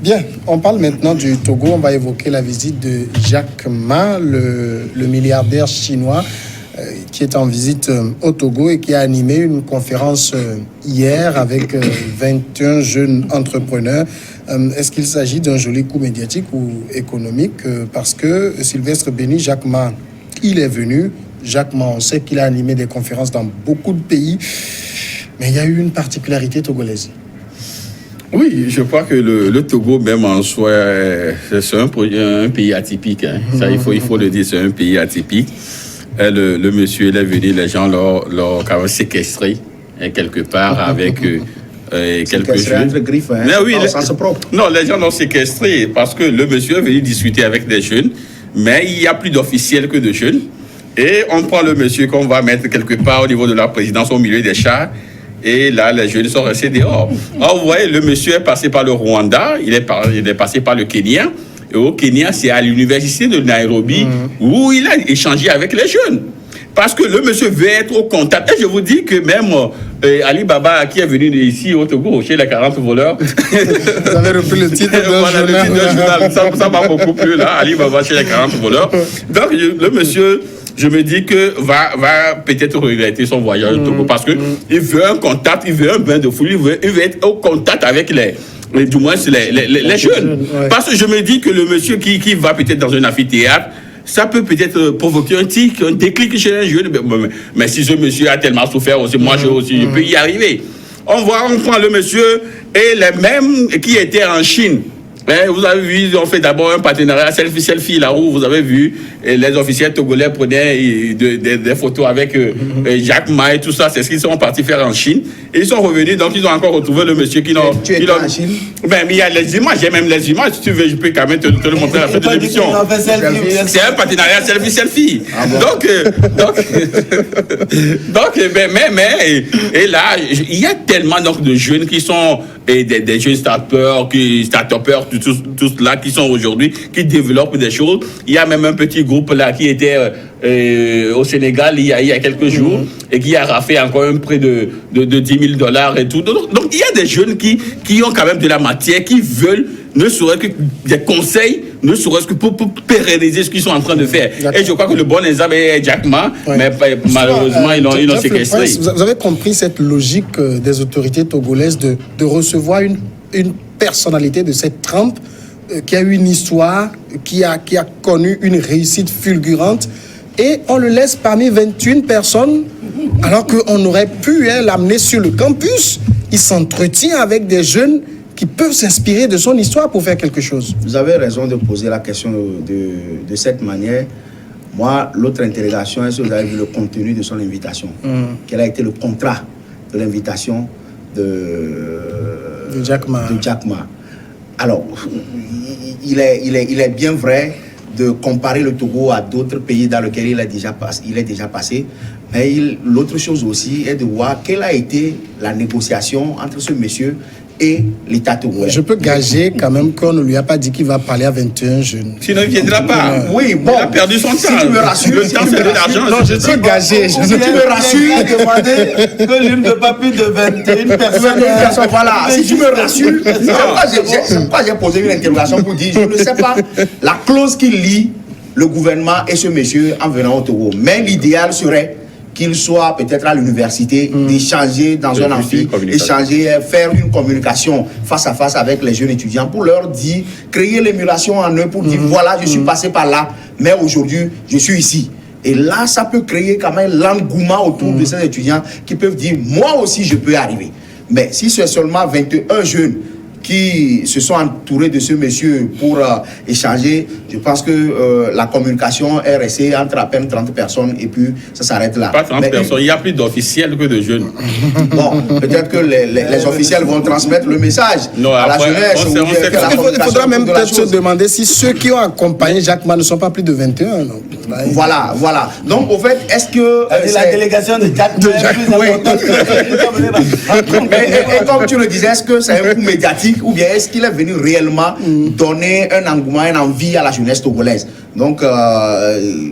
Bien, on parle maintenant du Togo. On va évoquer la visite de Jack Ma, le milliardaire chinois qui est en visite au Togo et qui a animé une conférence hier avec 21 jeunes entrepreneurs. Est-ce qu'il s'agit d'un joli coup médiatique ou économique? Parce que Sylvestre Béni, Jack Ma, il est venu. Jack Ma, on sait qu'il a animé des conférences dans beaucoup de pays, mais il y a eu une particularité togolaise. Oui, je crois que le Togo, même en soi, c'est un pays atypique. Hein. Ça, il faut le dire, c'est un pays atypique. Le monsieur, il est venu, les gens l'ont quand même séquestré quelque part avec quelques jeunes. Entre griffes, hein. Mais oui, propre. Non, les gens l'ont séquestré parce que le monsieur est venu discuter avec des jeunes, mais il y a plus d'officiels que de jeunes. Et on prend le monsieur qu'on va mettre quelque part au niveau de la présidence, au milieu des chars. Et là, les jeunes sont restés dehors. Alors, vous voyez, le monsieur est passé par le Rwanda, il est passé par le Kenya. Et au Kenya, c'est à l'université de Nairobi où il a échangé avec les jeunes. Parce que le monsieur veut être au contact. Et je vous dis que même Ali Baba, qui est venu ici au Togo, chez les 40 voleurs. Vous avez repris le titre d'un voilà, journal. le titre d'un journal. Ça m'a beaucoup plu, là. Ali Baba chez les 40 voleurs. Donc, le monsieur, je me dis que va peut-être regretter son voyage au Togo parce que il veut un contact, il veut un bain de folie, il veut être au contact avec du moins les jeunes. Ouais. Parce que je me dis que le monsieur qui va peut-être dans un amphithéâtre, ça peut peut-être provoquer un tic, un déclic chez les jeunes. Mais si ce monsieur a tellement souffert aussi, moi je peux y arriver. On prend le monsieur et les mêmes qui étaient en Chine. Vous avez vu, ils ont fait d'abord un partenariat selfie là où vous avez vu les officiels togolais prenaient des photos avec Jack Ma et tout ça. C'est ce qu'ils sont partis faire en Chine. Et ils sont revenus, donc ils ont encore retrouvé le monsieur qui l'ont... Tu étais en Chine? Ben, il y a les images, j'ai même les images. Si tu veux, je peux quand même te le montrer à la fin de l'émission. C'est un partenariat selfie. Ah bon? Donc, et là, il y a tellement donc, de jeunes qui sont des jeunes start-upers, tous là qui sont aujourd'hui, qui développent des choses. Il y a même un petit groupe là qui était au Sénégal il y a quelques jours et qui a raflé encore un prêt de $10 000 et tout. Donc il y a des jeunes qui ont quand même de la matière, qui veulent ne serait-ce que des conseils, ne serait-ce que pour pérenniser ce qu'ils sont en train de faire. D'accord. Et je crois que le bon exemple est Jack Ma, mais malheureusement, ils l'ont séquestré. Vous avez compris cette logique des autorités togolaises de recevoir une personnalité de cette trempe qui a eu une histoire, qui a connu une réussite fulgurante, et on le laisse parmi 21 personnes, alors qu'on aurait pu l'amener sur le campus. Il s'entretient avec des jeunes qui peuvent s'inspirer de son histoire pour faire quelque chose. Vous avez raison de poser la question de cette manière. Moi, l'autre interrogation, est-ce que vous avez vu le contenu de son invitation? Quel a été le contrat de l'invitation de Jack Ma? Alors, il est bien vrai de comparer le Togo à d'autres pays dans lesquels il est déjà passé. Mais l'autre chose aussi est de voir quelle a été la négociation entre ce monsieur et l'État togolais. Je peux gager quand même qu'on ne lui a pas dit qu'il va parler à 21 jeunes. Sinon, il ne viendra pas. Oui, bon. Il a perdu son temps. Si tu me rassures, le temps, c'est de l'argent. Non, je peux gager. Si tu me rassures, demander que l'une ne pas plus de 21 personnes. Voilà, si tu me rassures, c'est pourquoi j'ai posé une interrogation pour dire, je ne sais pas la clause qui lie le gouvernement et ce monsieur en venant au Togo. Mais l'idéal serait qu'il soit peut-être à l'université, d'échanger dans un amphi, échanger, faire une communication face à face avec les jeunes étudiants pour leur dire, créer l'émulation en eux pour dire, voilà, je suis passé par là, mais aujourd'hui, je suis ici. Et là, ça peut créer quand même l'engouement autour de ces étudiants qui peuvent dire, moi aussi, je peux arriver. Mais si c'est seulement 21 jeunes qui se sont entourés de ce monsieur pour échanger, je pense que la communication est restée entre à peine 30 personnes et puis ça s'arrête là. Pas 30 personnes, il y a plus d'officiels que de jeunes. Bon, peut-être que les officiels vont transmettre le message à la jeunesse. Il faudra même peut-être se demander si ceux qui ont accompagné Jack Ma ne sont pas plus de 21. Non. Voilà. Donc, au fait, est-ce que... la délégation de Jack Ma est plus importante. Et comme tu le disais, est-ce que c'est un coup médiatique politique ou bien est-ce qu'il est venu réellement donner un engouement, une envie à la jeunesse togolaise? Donc,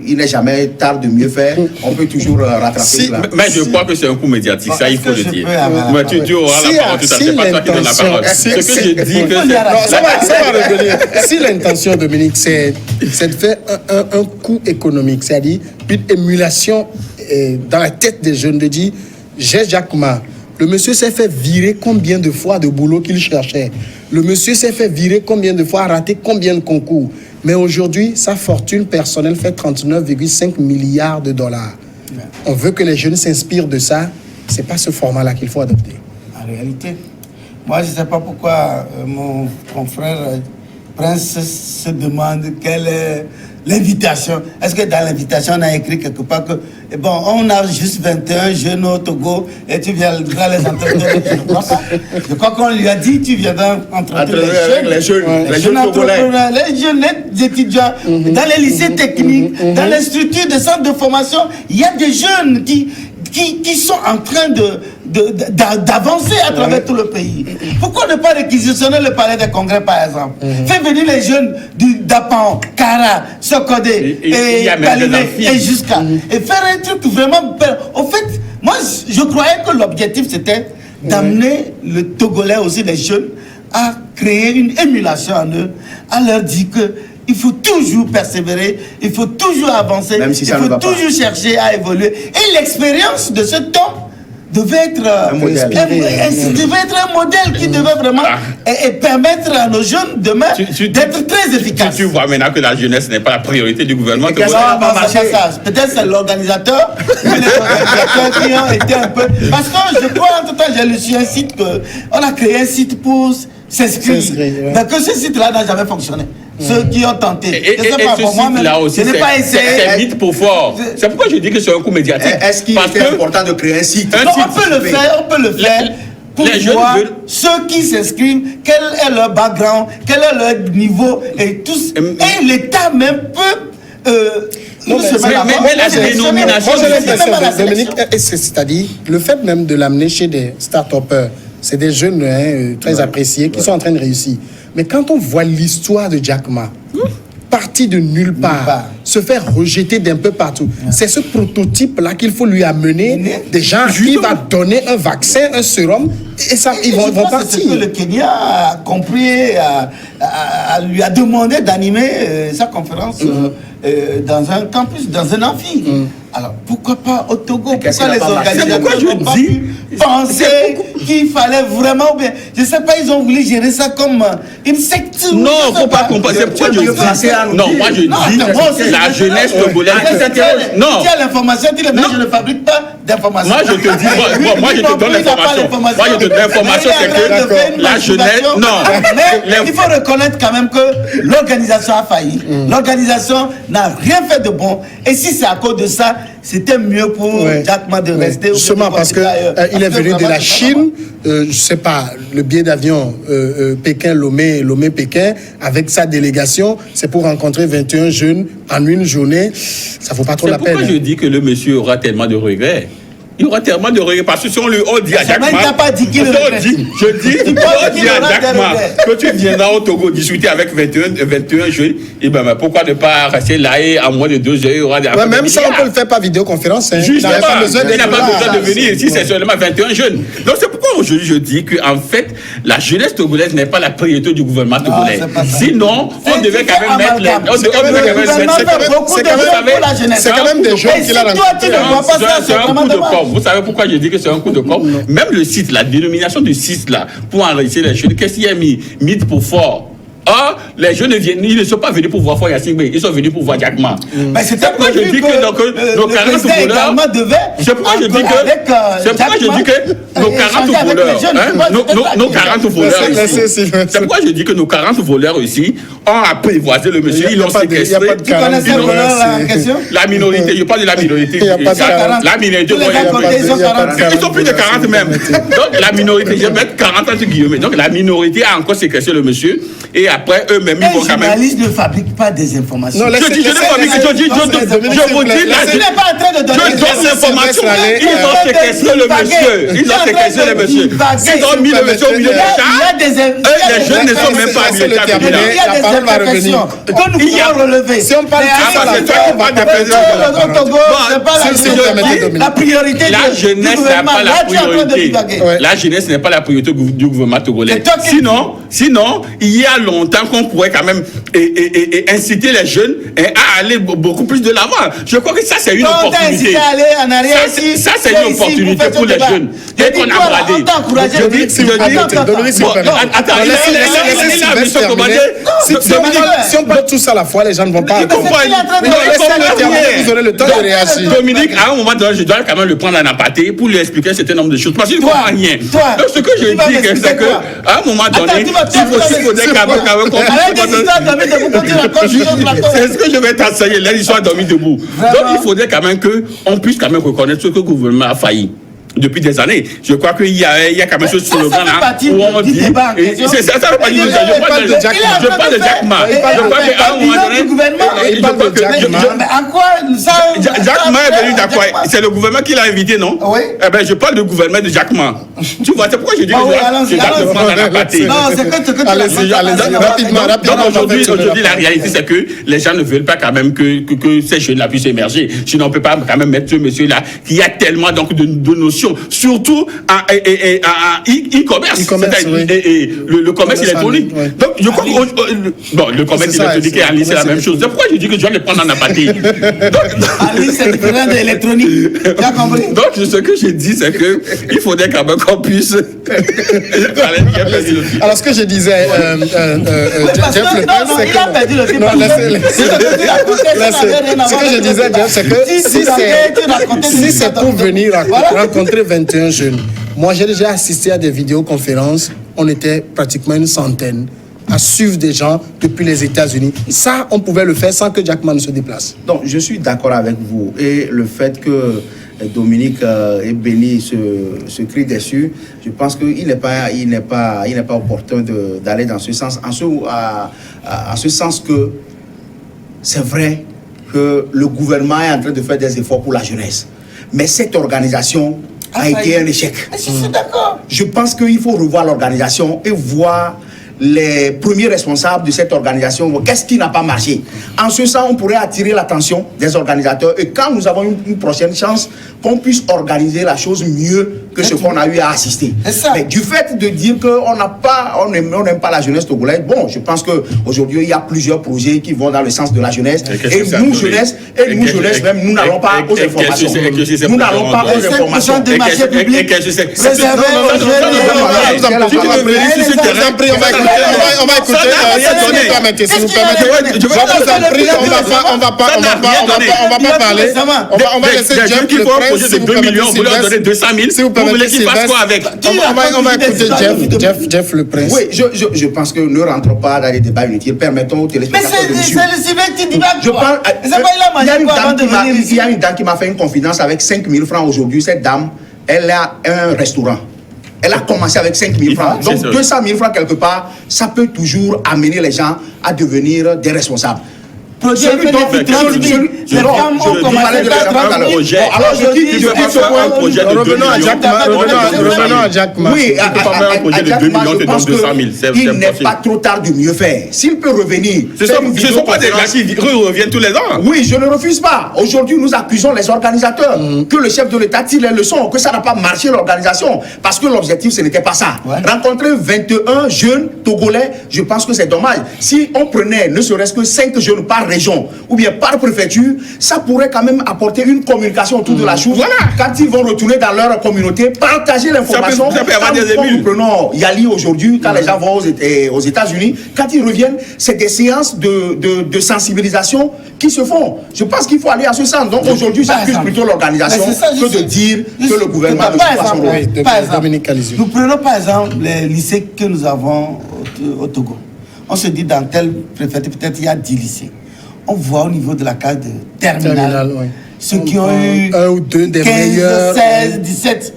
il n'est jamais tard de mieux faire. On peut toujours rattraper cela. Mais je crois que c'est un coup médiatique, ça il faut le dire. Mais tu auras la parole tout à l'heure, c'est pas toi qui donne la parole. Ce que je dis que ça va revenir. Si l'intention, Dominique, c'est de faire un coup économique, c'est-à-dire une émulation dans la tête des jeunes, de dire, j'ai Jack Ma. Le monsieur s'est fait virer combien de fois de boulot qu'il cherchait. Le monsieur s'est fait virer combien de fois, rater combien de concours. Mais aujourd'hui, sa fortune personnelle fait 39,5 milliards de dollars. On veut que les jeunes s'inspirent de ça. C'est pas ce format-là qu'il faut adopter. En réalité, moi, je ne sais pas pourquoi mon frère Prince se demande quelle est l'invitation. Est-ce que dans l'invitation, on a écrit quelque part que, bon, on a juste 21 jeunes au Togo et tu viendras les entretenir? Je ne crois pas. Je crois qu'on lui a dit, tu viendras entretenir les jeunes togolais. Les jeunes, les étudiants, dans les lycées techniques, dans les structures de centres de formation, il y a des jeunes qui sont en train d'avancer à travers tout le pays. Pourquoi ne pas réquisitionner le palais des congrès, par exemple? Faire venir les jeunes d'Apan, Kara, Sokodé et Galilée et jusqu'à. Et faire un truc vraiment... Au fait, moi, je croyais que l'objectif, c'était d'amener le Togolais, aussi les jeunes, à créer une émulation en eux, à leur dire que il faut toujours persévérer, il faut toujours avancer, même si ça il faut toujours chercher à évoluer. Et l'expérience de ce temps devait être un modèle, qui devait vraiment et permettre à nos jeunes demain d'être très efficaces. Tu vois maintenant que la jeunesse n'est pas la priorité du gouvernement. Peut-être c'est l'organisateur, les organisateurs qui ont été un peu... Parce que je crois, en tout temps, j'ai lu sur un site qu'on a créé un site pour s'inscrire. Mais que ce site-là n'a jamais fonctionné. Ceux qui ont tenté. Je sais pas, pour moi, je n'ai pas essayé. C'est vite pour fort. C'est pourquoi je dis que c'est un coup médiatique. Est-ce qu'il est important de créer un site? On peut le faire. Pour voir ceux qui s'inscrivent, quel est leur background, quel est leur niveau et tous. Et l'État même peut. Mais la dénomination, Dominique, c'est-à-dire le fait même de l'amener chez des start-upers, c'est des jeunes très appréciés qui sont en train de réussir. Mais quand on voit l'histoire de Jack Ma, parti de nulle part, se faire rejeter d'un peu partout, c'est ce prototype-là qu'il faut lui amener, des gens qui vont donner un vaccin, un sérum, et ça, ils vont partir. C'est que le Kenya a compris, lui a demandé d'animer sa conférence dans un campus, dans un amphi. Alors, pourquoi pas au Togo? Pourquoi les organisateurs n'ont pas pu penser qu'il fallait vraiment bien... Je ne sais pas, ils ont voulu gérer ça comme une secte. Non, il ne faut pas comparer. C'est pourquoi je dis... Non, moi je dis la jeunesse togolaise... Non. Tu as l'information, tu le mets, je ne fabrique pas d'informations. Moi je te dis, moi je te donne l'information. Moi je te donne l'information, c'est que la jeunesse... Non. Mais il faut reconnaître quand même que l'organisation a failli. L'organisation n'a rien fait de bon. Et si c'est à cause de ça, c'était mieux pour Jack Ma de rester. Justement parce qu'il est venu de la Chine, je ne sais pas, le billet d'avion Pékin-Lomé, Lomé-Pékin, avec sa délégation, c'est pour rencontrer 21 jeunes en une journée. Ça ne vaut pas trop la peine. C'est pourquoi je dis que le monsieur aura tellement de regrets. Il y aura tellement de regrets parce que si on lui dit à Jack Ma, je dis à Jack Ma que tu viendras au Togo discuter avec 21 jeunes, et ben pourquoi ne pas rester là et à moins de 2 heures, il y aura des... Même ça, on peut le faire par vidéoconférence. Justement, il n'a pas besoin de venir ici, c'est seulement 21 jeunes. Donc c'est pourquoi aujourd'hui je dis qu'en fait, la jeunesse togolaise n'est pas la priorité du gouvernement togolais. Sinon, on devait quand même mettre... C'est quand même des jeunes qui l'ont rencontré. C'est un coup de com'. Vous savez pourquoi je dis que c'est un coup de com'? Même le site, la dénomination du site là, pour enregistrer les jeunes, qu'est-ce qu'il y a mis? Mythe pour fort. Ah, les jeunes ils ne sont pas venus pour voir Foya Singbe, ils sont venus pour voir Jack Ma. Mais c'est pourquoi je dis que nos 40 voleurs. C'est pourquoi je dis que nos 40 voleurs, nos 40 voleurs ici. C'est pourquoi je dis que nos 40 voleurs ici ont apprivoisé le monsieur, ils l'ont séquestré. Tu connaissais le voleur en question? La minorité, je parle de la minorité. La minorité, ils sont plus de 40 même. Donc la minorité, je vais mettre 40 entre guillemets. Donc la minorité a encore séquestré le monsieur et a après, eux-mêmes, ils Un vont quand même. journaliste ne fabrique pas des informations. Non, Je dis, je ne fabrique, je vous dis, Je n'ai pas en train de donner je donne l'information. Ils ont séquestré le monsieur. Ils ont séquestré le monsieur. Ils ont mis le monsieur au milieu du chat. Les jeunes ne sont même pas C'est le habilités à terminé. Il y a des imperfections que nous pouvons relever. Si on parle de ça, c'est toi qui parles de président. Au Togo, c'est pas Si vous permettez, Dominique. la priorité La du jeunesse n'est gouvernement. pas la Là, tu es en train de priorité. divaguer. Ouais. La jeunesse n'est pas la priorité du gouvernement togolais. C'est toi qui- Sinon, il y a longtemps qu'on pourrait quand même inciter les jeunes à aller beaucoup plus de l'avant. Je crois que ça, c'est une Quand on t'a opportunité. incité à aller en arrière, Ça, c'est une opportunité pour les jeunes. Et qu'on a bradé. On t'a encouragé. Je dis, si vous permettez, Dominique, si vous permettez. Attends, il a mis son commandé. Si on parle tous à la fois, les gens ne vont pas. Il comprend. Il est en train de- Non, laissez-le comprend terminer, rien. vous aurez le temps de réagir. Dominique, à un moment donné, je dois quand même le prendre en aparté pour lui expliquer un certain nombre de choses. Parce qu'il ne Toi, comprend rien. toi, Donc, ce que je tu vas dis, m'expliquer c'est quoi? qu'à un moment donné, Attends, tu vas- il faut des câbles Arrête des histoires d'amis de vous continuer la confusion de la cause. c'est ce que je vais t'enseigner, l'histoire dormi debout. Vraiment. Donc, il faudrait quand même qu'on puisse quand même reconnaître ce que le gouvernement a failli. Depuis des années, je crois qu'il y a quand même ce slogan fait là partie où on du dit. débat en question. C'est ça, ça fait partie du débat. Je parle de Jack Ma. Je parle de Jack Ma. Je crois qu'à un moment donné, du gouvernement. Il parle de Jack Ma. Mais en quoi ça. Jack Ma est venu d'accord. C'est le gouvernement qui l'a invité, non? Oui. Eh ben, je parle du gouvernement de Jack Ma. Tu vois, c'est pourquoi je dis que Ah oui, je dois te prendre en aparté. Non, c'est que tu Allez-y, allez-y, rapidement. Donc aujourd'hui, la réalité, c'est que les gens ne veulent pas quand même que ces jeunes-là puissent émerger. Sinon, on ne peut pas quand même mettre ce monsieur-là qui a tellement donc de notions, surtout en e-commerce. E-commerce, oui. Et le commerce électronique. Oui. Donc, je crois que bon, le commerce C'est ça, électronique et en ligne, c'est la même chose. C'est pourquoi je dis que je dois les prendre en aparté. En ligne, c'est différent de l'électronique. Tu as compris? Donc, ce que je dis, c'est qu'il faudrait quand même qu'on puisse. Alors, ce que je disais, Parce Jeff que, Le non, Pen, non, c'est il a que. perdu le film. Non, parce que laissez- si je te dis raconter, ça n'avait rien à Ce voir que je avec disais, le Jeff, c'est que si c'est pour venir rencontrer 21 jeunes, moi j'ai déjà assisté à des vidéoconférences, on était pratiquement une centaine à suivre des gens depuis les États-Unis. Ça, on pouvait le faire sans que Jack Ma ne se déplace. Donc, je suis d'accord avec vous. Et le fait que Dominique et Béni se crient dessus, je pense qu'il n'est pas opportun d'aller dans ce sens. En ce sens que c'est vrai que le gouvernement est en train de faire des efforts pour la jeunesse. Mais cette organisation a été un échec. Je suis d'accord. Je pense qu'il faut revoir l'organisation et voir les premiers responsables de cette organisation. Qu'est-ce qui n'a pas marché? En ce sens, on pourrait attirer l'attention des organisateurs et quand nous avons une prochaine chance, qu'on puisse organiser la chose mieux que ce qu'on a eu à assister. Mais du fait de dire qu'on n'aime pas la jeunesse togolaise, bon, je pense qu'aujourd'hui, il y a plusieurs projets qui vont dans le sens de la jeunesse. Et nous, jeunesse, même, nous n'allons pas aux informations. Nous n'allons pas aux informations. des marchés publics réservés aux On va écouter. Si vous permettez, je vous en prie, on va pas parler. On va laisser Jeff Le Prince, si vous de 2 millions, vous leur donnez permettez. 200 000. Si vous Vous voulez permettez, qu'ils fassent quoi avec? On va écouter Jeff Le Prince. Oui, je pense que ne rentrons pas dans les débats inutiles. Permettons aux Mais téléspectateurs de c'est suivre. le civet qui divague. Je parle. Il y a une dame qui m'a fait une confidence avec 5 000 francs aujourd'hui. Cette dame, elle a un restaurant. Elle a commencé avec 5 000 francs. Donc 200 000 francs quelque part, ça peut toujours amener les gens à devenir des responsables. Alors je dis, revenons à Jack Ma. Oui, il n'est pas trop tard de mieux faire. S'il peut revenir. Ce ne sont pas des gars qui reviennent tous les ans. Oui, je ne refuse pas. Aujourd'hui, nous accusons les organisateurs que le chef de l'État tire les leçons, que ça n'a pas marché l'organisation. Parce que l'objectif, ce n'était pas ça. Rencontrer 21 jeunes Togolais, je pense que c'est dommage. Si on prenait ne serait-ce que 5 jeunes par région ou bien par préfecture, ça pourrait quand même apporter une communication autour de la chose. Voilà. Quand ils vont retourner dans leur communauté, partager l'information. Ça peut avoir des émules. Nous prenons Yali aujourd'hui, quand les gens vont aux États-Unis, quand ils reviennent, c'est des séances de sensibilisation qui se font. Je pense qu'il faut aller à ce sens. Donc aujourd'hui, j'accuse plutôt l'organisation que de dire que le gouvernement ne joue pas son rôle. Par exemple, nous prenons par exemple les lycées que nous avons au Togo. On se dit dans tel préfecture, peut-être il y a 10 lycées. On voit au niveau de la case de terminale, ceux qui ont eu 1 ou 2 des 15, meilleurs 16, 17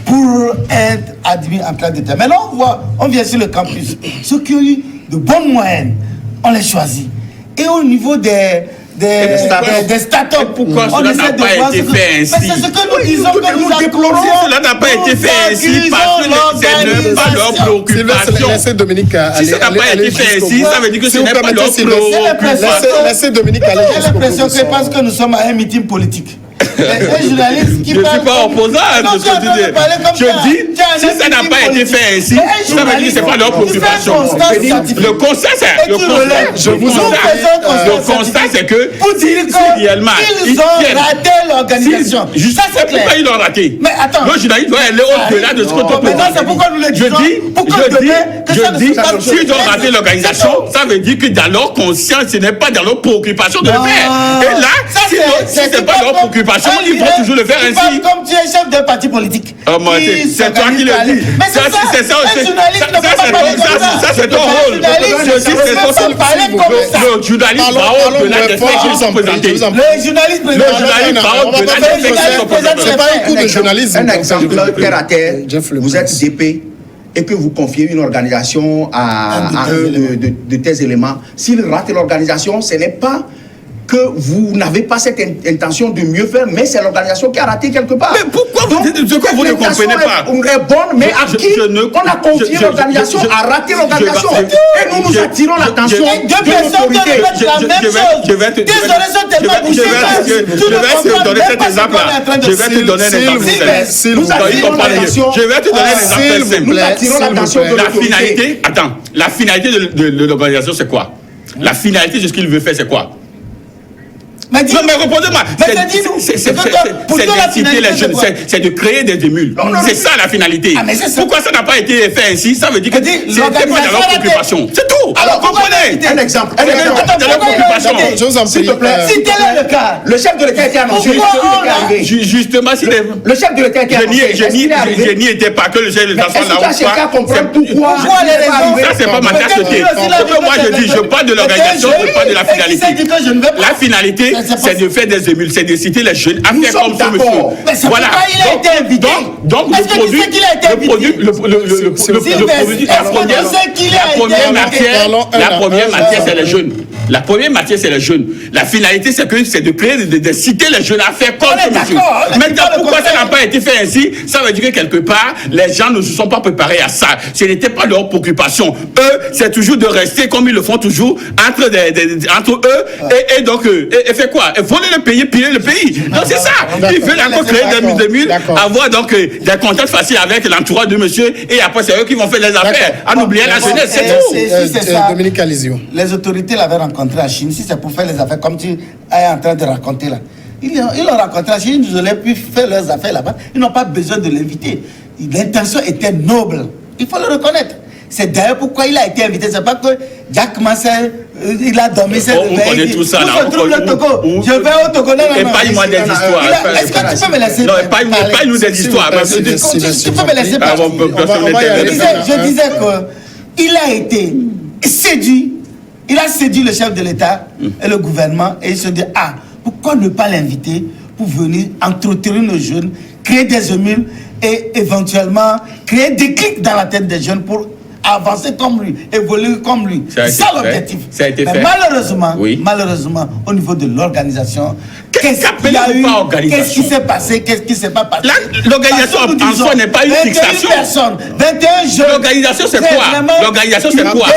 pour être admis en classe de terminale. Mais là, on vient sur le campus. Ceux qui ont eu de bonnes moyennes, on les choisit. Et au niveau des start-up, pourquoi cela n'a pas été fait ainsi? Mais c'est ce que nous disons, que nous déplorons. Cela n'a pas été fait ainsi parce que ce n'est pas leur préoccupation. Laissez Dominique aller. Si ça n'a pas été fait ainsi, ça veut dire que ce n'est pas leur préoccupation. Laissez Dominique aller. J'ai l'impression que parce que nous sommes à un meeting politique. Un journaliste qui je ne parle. suis pas opposant à ce que tu dis. Je dis, si ça n'a pas été fait ainsi, ça veut dire que ce n'est pas leur préoccupation. Le constat, c'est que si réellement ils ont raté l'organisation. Ça, c'est pourquoi ils l'ont raté. Mais attends. Le journaliste doit aller au-delà de ce que tu peux dire. C'est pourquoi nous le disons. Je dis, s'ils ont raté l'organisation, ça veut dire que dans leur conscience, ce n'est pas dans leur préoccupation de le faire. Et là, si ce n'est pas leur préoccupation, ils vont toujours le faire ainsi. Comme tu es chef d'un parti politique. C'est toi qui le dis. Mais c'est ça. Un journaliste ne peut pas parler comme ça. Ça, c'est ton rôle. Le journaliste va au-delà des faits qui sont présentés. Le journaliste va au-delà des faits qui sont présentés. C'est pas un coup de journalisme. Un exemple terre à terre. Vous êtes DP et que vous confiez une organisation à un de tes éléments. S'il rate l'organisation, ce n'est pas que vous n'avez pas cette intention de mieux faire, mais c'est l'organisation qui a raté quelque part. Mais pourquoi vous dites ce que vous ne comprenez pas? On est bonne, mais à qui on a confié l'organisation à rater l'organisation. Et nous nous attirons l'attention de personnes qui répètent la même chose. Désolé, sont tellement bouchées. Je vais te donner un exemple simple. Je vais te donner un exemple simple. Nous attirons l'attention de l'autorité. La finalité de l'organisation, c'est quoi? La finalité de ce qu'il veut faire, c'est quoi? Non, mais répondez-moi. C'est d'inciter les jeunes, c'est de créer des émules. C'est ça la finalité. Pourquoi ça n'a pas été fait ainsi? Ça veut dire que c'est pas dans leur préoccupation. C'est tout. Alors, comprenez. Un exemple. Dans leur préoccupation. Je vous en S'il prie. te plaît. Si tel est le cas, Le chef de l'État était annoncé. Justement, si Le chef de l'État était annoncé. je n'y étais pas que le chef de l'État soit là ou pas. comprendre pourquoi Ça, c'est pas ma tasse de thé. Moi, je dis, je parle de l'organisation, je parle de la finalité. La finalité, c'est de faire des émules, c'est de citer les jeunes à faire comme ce monsieur. Voilà. Il a été invité. Donc, le produit, la première matière, c'est les jeunes. La première matière, c'est les jeunes. La finalité, c'est de créer, de citer les jeunes à faire comme ce monsieur. Maintenant, pourquoi ça n'a pas été fait ainsi? Ça veut dire que quelque part, les gens ne se sont pas préparés à ça. Ce n'était pas leur préoccupation. Eux, c'est toujours de rester comme ils le font toujours entre eux et donc, et fait quoi? Voler le pays, piller le pays. Donc c'est ça. Ils veulent encore créer des émules, avoir donc des contacts faciles avec l'entourage de monsieur et après c'est eux qui vont faire les affaires en oubliant la jeunesse, c'est tout. C'est ça. Dominique Alizio. Les autorités l'avaient rencontré en Chine. Si c'est pour faire les affaires comme tu es en train de raconter là. Ils l'ont rencontré en Chine, ils auraient pu faire leurs affaires là-bas. Ils n'ont pas besoin de l'inviter. L'intention était noble. Il faut le reconnaître. C'est d'ailleurs pourquoi il a été invité. C'est pas que Jack Massel, il a dormi. On connaît tout ça là. Je vais au Togo. Et pas-moi des histoires. Est-ce que tu peux me laisser parler? Non, pas-nous des histoires. Tu peux me laisser parler. Je disais qu'il a été séduit. Il a séduit le chef de l'État et le gouvernement et il se dit, pourquoi ne pas l'inviter pour venir entretenir nos jeunes, créer des émules et éventuellement créer des clics dans la tête des jeunes pour avancer comme lui, évoluer comme lui. C'est ça l'objectif. Ça a été fait. Malheureusement, au niveau de l'organisation, qu'est-ce qui s'est passé? Qu'est-ce qui s'est pas passé? L'organisation en soi n'est pas une fixation. 21 jeunes. L'organisation, c'est quoi? L'organisation, c'est quoi?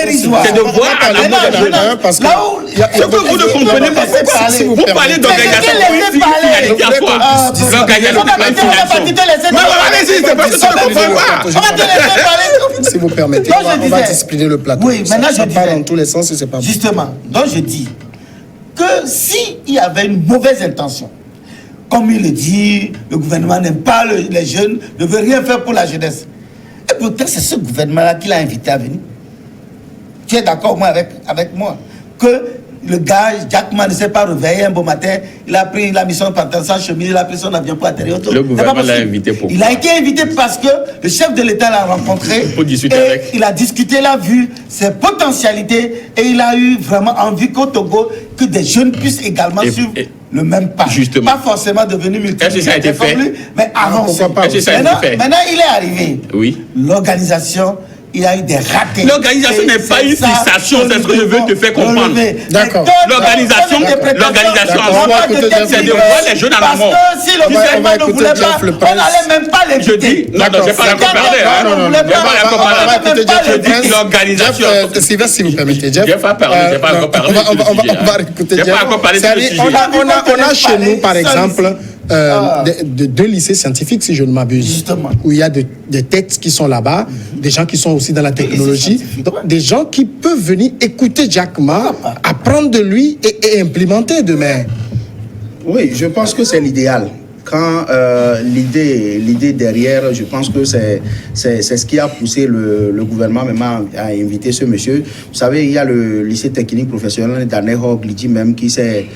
C'est de voir à la mode de jeunes. Ce que vous ne comprenez pas, vous parlez d'organisation pour une finalité à soi. L'organisation, c'est pas une finalité. Mais allez-y, c'est parce que ça ne comprend pas. On va te laisser parler. Si vous permettez, on va discipliner le plateau. Oui, maintenant je dis. Ça part dans tous les sens et c'est pas bon. Justement, donc je dis que s'il y avait une mauvaise intention, comme il le dit, le gouvernement n'aime pas les jeunes, ne veut rien faire pour la jeunesse. Et pourtant, c'est ce gouvernement-là qui l'a invité à venir. Tu es d'accord avec moi que le gars, Jack Ma, ne s'est pas réveillé un beau matin, il a pris la mission de partir sans chemise, il a pris son avion pour atterrir autour. Le gouvernement l'a invité pour Il a été invité parce que le chef de l'État l'a rencontré. Pour discuter et avec. Il a discuté, il a vu ses potentialités et il a eu vraiment envie qu'au Togo, que des jeunes puissent également suivre le même pas. Justement. Pas forcément devenir multimillionnaire. Est-ce que ça a été fait? Mais avancer. Est-ce que ça a été fait? Maintenant, il est arrivé. Oui. L'organisation il y a eu des ratés. L'organisation n'est pas une fixation, c'est ce que je veux te faire comprendre. D'accord. L'organisation en soi, c'est de voir les jeunes en amont. Parce que si le gouvernement ne voulait pas, on n'allait même pas les Je dis, non, j'ai pas encore parlé. Je dis l'organisation. Sylvain, si vous permettez, Jeff. J'ai pas encore parlé. On va écouter Jeff. J'ai pas encore parlé de ce sujet. On a chez nous, par exemple, deux lycées scientifiques, si je ne m'abuse, Justement. où il y a des têtes qui sont là-bas, des gens qui sont aussi dans la technologie, donc des gens qui peuvent venir écouter Jack Ma, apprendre de lui et implémenter demain. Oui, je pense que c'est l'idéal. Quand l'idée derrière, je pense que c'est ce qui a poussé le gouvernement même à inviter ce monsieur. Vous savez, il y a le lycée technique professionnel d'Anéhog, Lydie même, qui s'est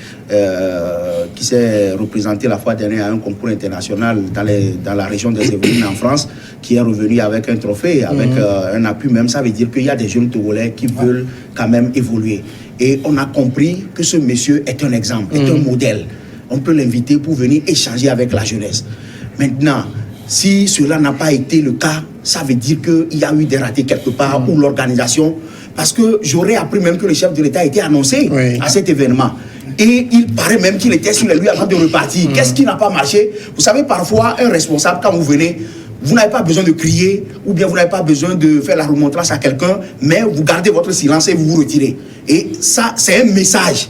représenté la fois dernière à un concours international dans la région des Yvelines en France, qui est revenu avec un trophée, avec un appui même. Ça veut dire qu'il y a des jeunes Togolais qui veulent quand même évoluer. Et on a compris que ce monsieur est un exemple, est un modèle. On peut l'inviter pour venir échanger avec la jeunesse. Maintenant, si cela n'a pas été le cas, ça veut dire qu'il y a eu des ratés quelque part ou l'organisation. Parce que j'aurais appris même que le chef de l'État a été annoncé à cet événement. Et il paraît même qu'il était sur les lieux avant de repartir. Qu'est-ce qui n'a pas marché? Vous savez, parfois, un responsable, quand vous venez, vous n'avez pas besoin de crier ou bien vous n'avez pas besoin de faire la remontrance à quelqu'un, mais vous gardez votre silence et vous vous retirez. Et ça, c'est un message.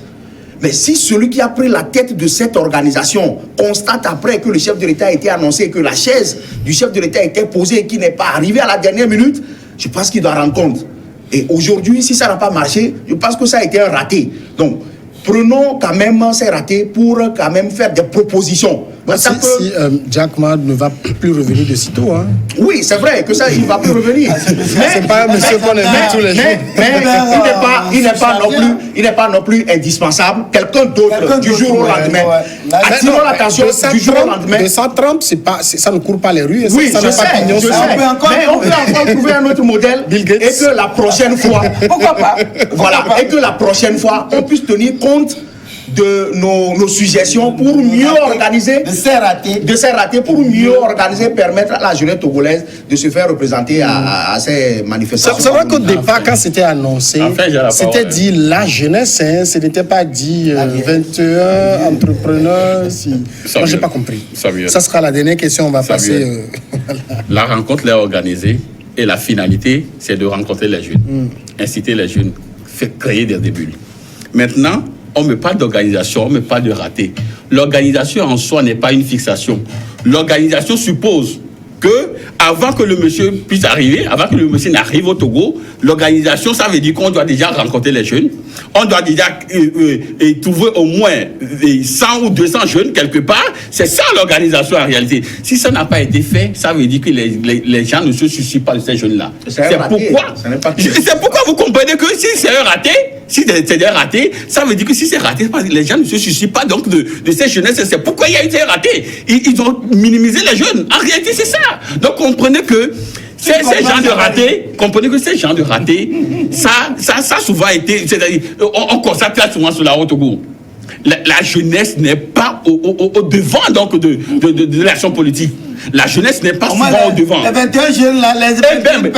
Mais si celui qui a pris la tête de cette organisation constate après que le chef de l'État a été annoncé, que la chaise du chef de l'État était posée et qu'il n'est pas arrivé à la dernière minute, je pense qu'il doit rendre compte. Et aujourd'hui, si ça n'a pas marché, je pense que ça a été un raté. Donc, prenons quand même ces ratés pour quand même faire des propositions. Donc, Si Jack Ma ne va plus revenir de sitôt, hein. Oui, c'est vrai que ça, il ne va plus revenir. C'est pas un monsieur qu'on invite tous les jours. Mais il n'est pas non plus indispensable. Quelqu'un d'autre du jour au lendemain. Attirons l'attention du jour au lendemain. De ça, Trump, ça ne court pas les rues. Et Oui, ça je n'a sais, pas pignon je sur sais. rue. Mais on peut encore trouver un autre modèle. Bill Gates. Et que la prochaine fois, Pourquoi pas? voilà, et que la prochaine fois, on puisse tenir compte de nos suggestions pour mieux organiser De ces ratés. pour mieux organiser, permettre à la jeunesse togolaise de se faire représenter à ces manifestations. C'est vrai qu'au départ, quand c'était annoncé, Enfin, j'ai la c'était parole. dit la jeunesse, hein, ce n'était pas dit 21 entrepreneurs. Moi, j'ai pas compris. Samuel. Ça sera la dernière question, on va Samuel. passer. La rencontre est organisée et la finalité, c'est de rencontrer les jeunes, inciter les jeunes, faire créer des débuts. Maintenant, on ne met pas d'organisation, on ne met pas de raté. L'organisation en soi n'est pas une fixation. L'organisation suppose que, avant que le monsieur puisse arriver, avant que le monsieur n'arrive au Togo, l'organisation, ça veut dire qu'on doit déjà rencontrer les jeunes. On doit déjà trouver au moins 100 ou 200 jeunes quelque part. C'est ça l'organisation en réalité. Si ça n'a pas été fait, ça veut dire que les gens ne se soucient pas de ces jeunes-là. C'est Pourquoi vous comprenez que si c'est un raté, si c'est un raté, ça veut dire que si c'est raté, les gens ne se soucient pas donc de ces jeunesses. C'est pourquoi il y a eu ces ratés. Ils ont minimisé les jeunes. En réalité, c'est ça. Donc comprenez que ces gens de ratés, ça a souvent été, c'est-à-dire, on constate là souvent sur la route au Togo. La jeunesse n'est pas au devant donc de l'action politique. La jeunesse n'est pas souvent au devant. Les 21 jeunes là,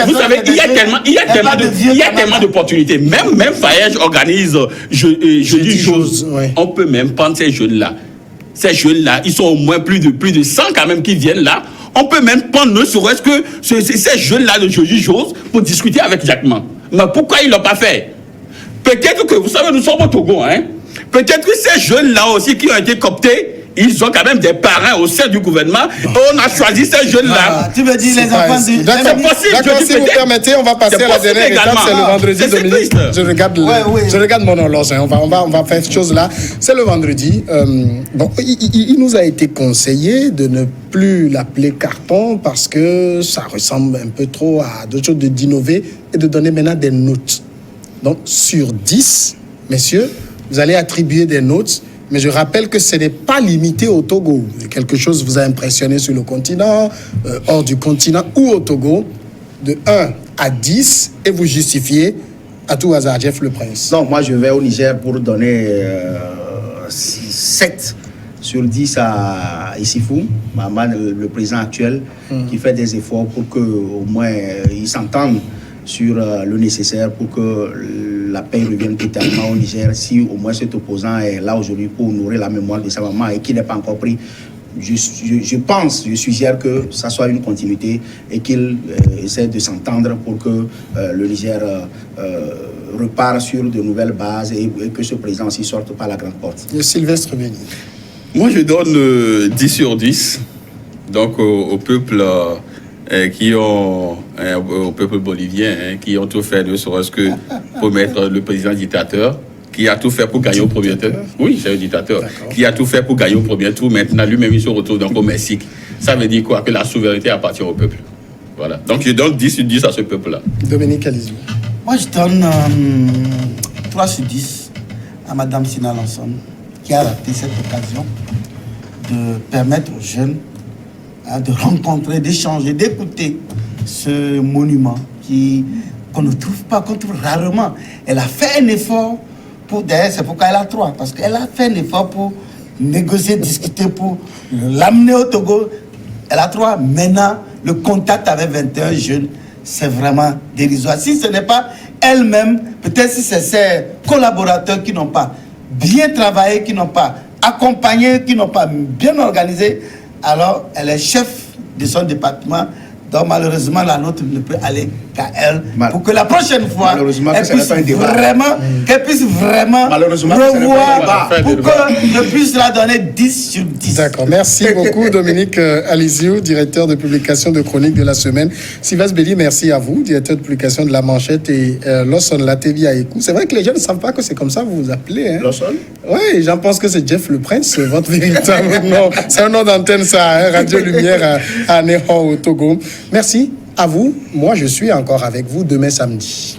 Vous savez, il y a tellement d'opportunités. Même Faège organise jeudi chose. Ouais. On peut même prendre ces jeunes-là. Ces jeunes-là, ils sont au moins plus de 100 quand même qui viennent là. On peut même prendre ne serait-ce que ces jeunes-là de jeudi chose pour discuter avec Jack Ma. Mais pourquoi ils ne l'ont pas fait? Peut-être que, vous savez, nous sommes au Togo, hein. Peut-être que ces jeunes-là aussi qui ont été cooptés, ils ont quand même des parents au sein du gouvernement. On a choisi ces jeunes-là. Tu veux dire les enfants du... D'accord, si vous permettez, on va passer à la dernière étape. C'est le vendredi, C'est Dominique. triste. Je regarde mon horloge. Hein. On va faire cette chose-là. C'est le vendredi. Bon, il nous a été conseillé de ne plus l'appeler carton parce que ça ressemble un peu trop à d'autres choses, d'innover et de donner maintenant des notes. Donc, sur 10, messieurs, vous allez attribuer des notes. Mais je rappelle que ce n'est pas limité au Togo. Quelque chose vous a impressionné sur le continent, hors du continent ou au Togo, de 1 à 10, et vous justifiez à tout hasard, Jeff le Prince. Donc, moi, je vais au Niger pour donner 7 sur 10 à Issifou, Mahaman, le président actuel, qui fait des efforts pour qu'au moins ils s'entendent sur le nécessaire pour que la paix revienne totalement au Niger. Si au moins cet opposant est là aujourd'hui pour honorer la mémoire de sa maman et qui n'est pas encore pris, je suggère que ça soit une continuité et qu'il essaie de s'entendre pour que le Niger repart sur de nouvelles bases et que ce président s'y sorte par la grande porte. Sylvestre Béni. Moi, je donne 10 sur 10 donc, au peuple au peuple bolivien qui ont tout fait, ne serait-ce que pour mettre le président dictateur, qui a tout fait pour gagner au premier tour. Oui, c'est un dictateur. Qui a tout fait pour gagner au premier tour. Maintenant, lui-même, il se retrouve donc au Mexique. Ça veut dire quoi? Que la souveraineté appartient au peuple. Voilà. Donc, je donne 10 sur 10 à ce peuple-là. Dominique Alizou. Moi, je donne 3 sur 10 à Mme Sina Lanson, qui a raté cette occasion de permettre aux jeunes de rencontrer, d'échanger, d'écouter ce monument qu'on ne trouve pas, qu'on trouve rarement. Elle a fait un effort d'ailleurs, c'est pourquoi elle a 3, parce qu'elle a fait un effort pour négocier, discuter, pour l'amener au Togo. Elle a 3. Maintenant, le contact avec 21 jeunes, c'est vraiment dérisoire. Si ce n'est pas elle-même, peut-être si c'est ses collaborateurs qui n'ont pas bien travaillé, qui n'ont pas accompagné, qui n'ont pas bien organisé, alors elle est chef de son département. Donc malheureusement, la nôtre ne peut aller qu'à elle pour que la prochaine fois, qu'elle puisse vraiment revoir, pour que je puisse la donner 10 sur 10. D'accord, merci beaucoup Dominique Alizou, directeur de publication de Chronique de la semaine. Sylvestre Béli, merci à vous, directeur de publication de La Manchette et Lawson Latevi à Écoute. C'est vrai que les gens ne savent pas que c'est comme ça que vous vous appelez. Hein? Lawson? Oui, j'en pense que c'est Jeff le Prince, votre véritable nom. C'est un nom d'antenne ça, hein? Radio Lumière à Ného au Togo. Merci à vous. Moi, je suis encore avec vous demain samedi.